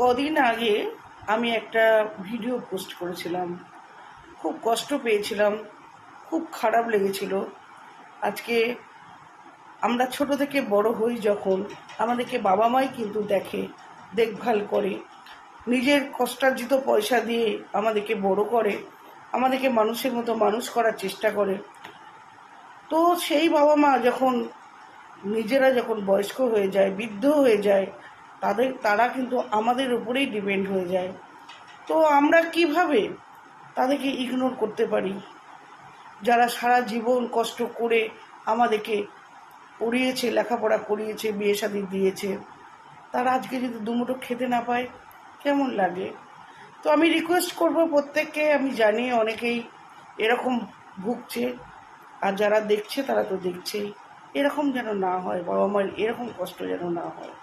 কদিন আগে আমি একটা ভিডিও পোস্ট করেছিলাম, খুব কষ্ট পেয়েছিলাম, খুব খারাপ লেগেছিল। আজকে আমরা ছোট থেকে বড় হই যখন, আমাদেরকে বাবা মাই কিন্তু দেখে, দেখভাল করে, নিজের কষ্টার্জিত পয়সা দিয়ে আমাদেরকে বড় করে, আমাদেরকে মানুষের মতো মানুষ করার চেষ্টা করে। তো সেই বাবা মা যখন নিজেরা যখন বয়স্ক হয়ে যায়, বৃদ্ধ হয়ে যায়, তারা কিন্তু আমাদের উপরেই ডিপেন্ড হয়ে যায়। তো আমরা কিভাবে তাদেরকে ইগনোর করতে পারি? যারা সারা জীবন কষ্ট করে আমাদেরকে পড়িয়েছে, লেখাপড়া করিয়েছে, বিয়ে শাদী দিয়েছে, তারা আজকে যদি দুমুঠো খেতে না পায়, কেমন লাগে? তো আমি রিকোয়েস্ট করব প্রত্যেককে, আমি জানি অনেকেই এরকম ভুগছে, আর যারা দেখছে তারা তো দেখছেই, এরকম যেন না হয়, বাবা মায়ের এরকম কষ্ট যেন না হয়।